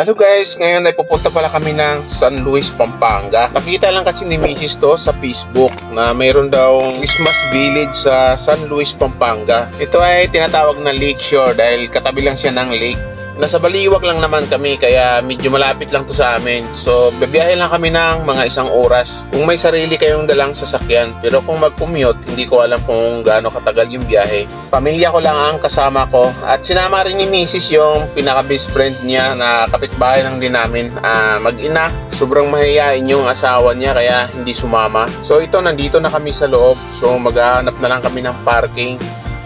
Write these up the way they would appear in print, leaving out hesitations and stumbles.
Hello guys, ngayon ay pupunta pala kami ng San Luis, Pampanga. Nakita lang kasi ni Mrs. to sa Facebook na mayroon daw Christmas Village sa San Luis, Pampanga. Ito ay tinatawag na Lake Shore dahil katabi lang siya ng lake. Nasa Baliwag lang naman kami kaya medyo malapit lang to sa amin. So bibiyahe lang kami ng mga 1 oras kung may sarili kayong dalang sasakyan. Pero kung mag-commute, hindi ko alam kung gaano katagal yung biyahe. Pamilya ko lang ang kasama ko at sinama rin ni Mrs. yung pinaka-best friend niya na kapitbahay lang din namin. Mag-ina, sobrang mahihain yung asawa niya kaya hindi sumama. So ito, nandito na kami sa loob. So maghahanap na lang kami ng parking.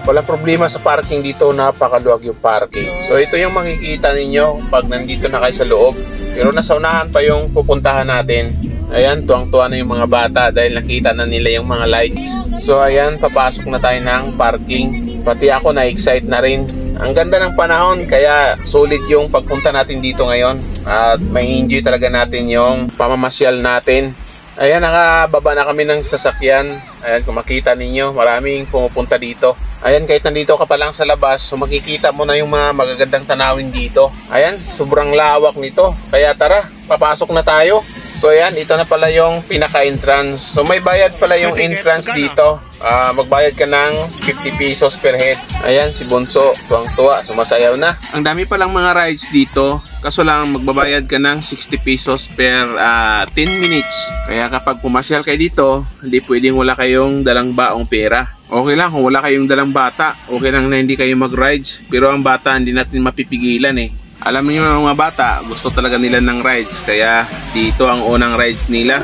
Walang problema sa parking dito, napakaluwag yung parking. So ito yung makikita ninyo pag nandito na kayo sa loob. Pero nasa unahan pa yung pupuntahan natin. Ayan, tuwang-tuwa na yung mga bata dahil nakita na nila yung mga lights. So ayan, papasok na tayo ng parking. Pati ako na-excite na rin. Ang ganda ng panahon kaya solid yung pagpunta natin dito ngayon. At may enjoy talaga natin yung pamamasyal natin. Ayan, nakababa na kami ng sasakyan. Ayan, kung makita ninyo, maraming pumupunta dito. Ayan, kahit nandito ka pa lang sa labas, so makikita mo na yung mga magagandang tanawin dito. Ayan, sobrang lawak nito. Kaya tara, papasok na tayo. So ayan, ito na pala yung pinaka-entrance. So may bayad pala yung entrance dito. Magbayad ka ng 50 pesos per head. Ayan, si Bunso, tuwang-tuwa, sumasayaw na. Ang dami palang mga rides dito. Kaso lang magbabayad ka ng 60 pesos per 10 minutes. Kaya kapag pumasyal kayo dito, hindi pwedeng wala kayong dalang baong pera. Okay lang kung wala kayong dalang bata, okay lang na hindi kayo mag-rides. Pero ang bata hindi natin mapipigilan eh. Alam niyo mga bata, gusto talaga nila ng rides. Kaya dito ang unang rides nila.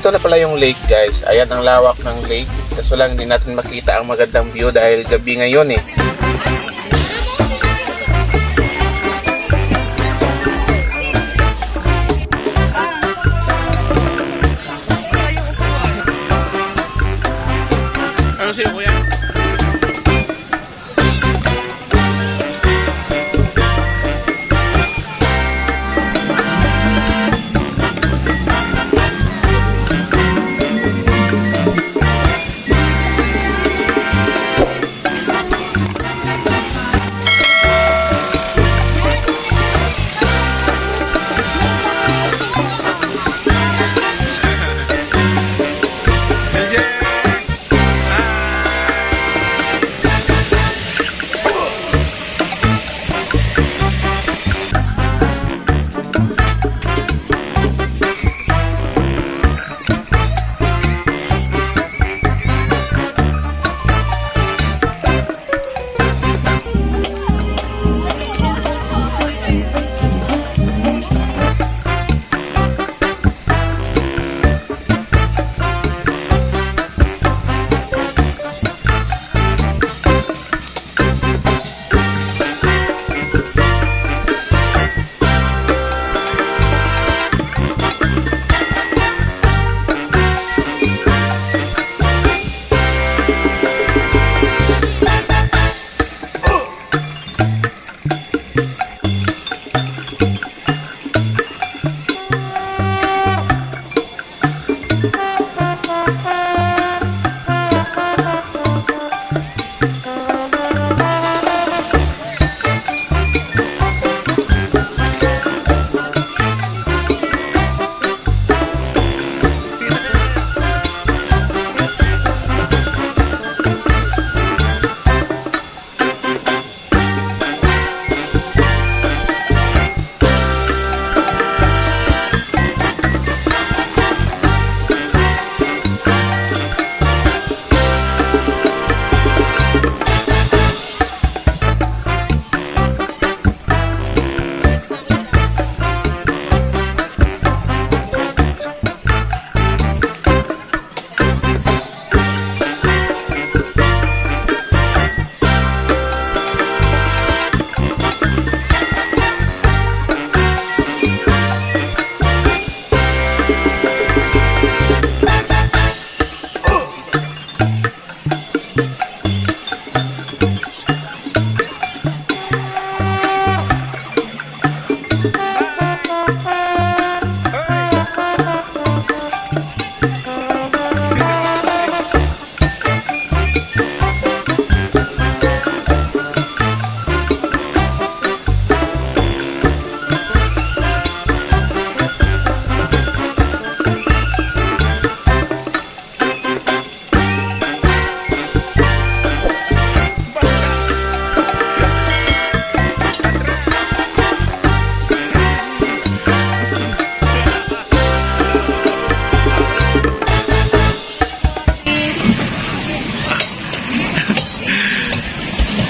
Ito na pala yung lake guys. Ayan ang lawak ng lake. Kaso lang hindi natin makita ang magandang view dahil gabi ngayon eh. Ano sa'yo kuya?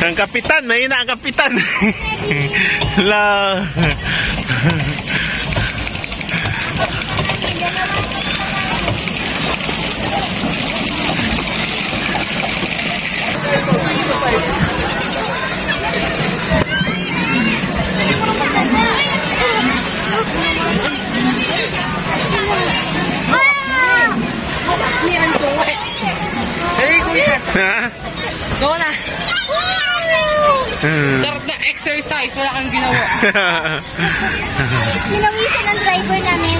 Ang kapitan, mahina ang kapitan. La. Ha? Go na. Sarap na exercise, wala kang ginawa. Pinawisan ang driver namin.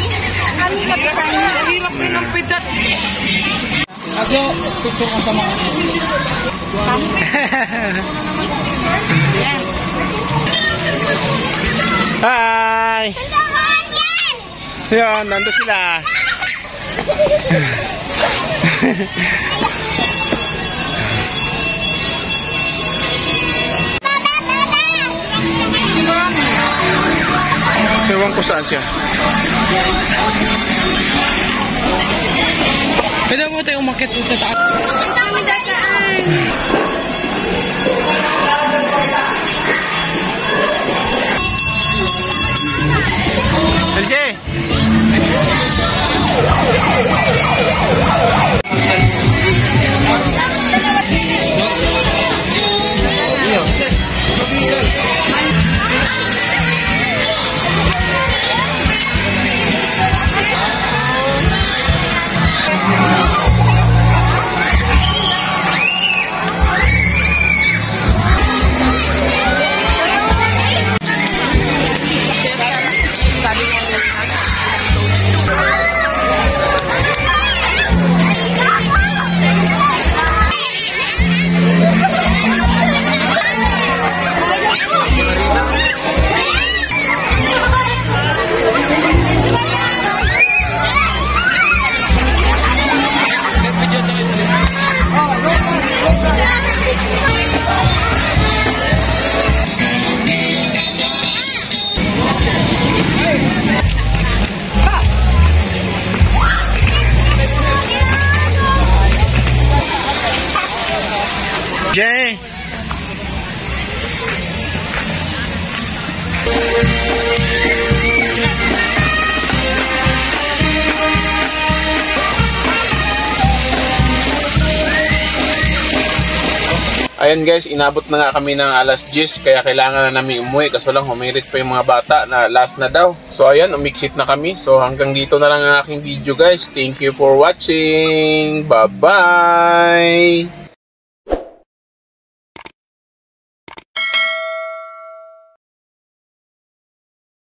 Kami kapitan. Hirap rin ng pidat. Ako, gusto ko sa mga Hi! Yan, nandun sila. Ewan ko saan siya. Pwede mo tayo umakit sa taas. Ang dami dadaan. Elsie! Jay! Ayan guys, inabot na nga kami ng alas 10 kaya kailangan na namin umuwi kasi lang humirit pa yung mga bata na last na daw. So ayan, umiksit na kami. So hanggang dito na lang ang aking video guys. Thank you for watching. Bye-bye!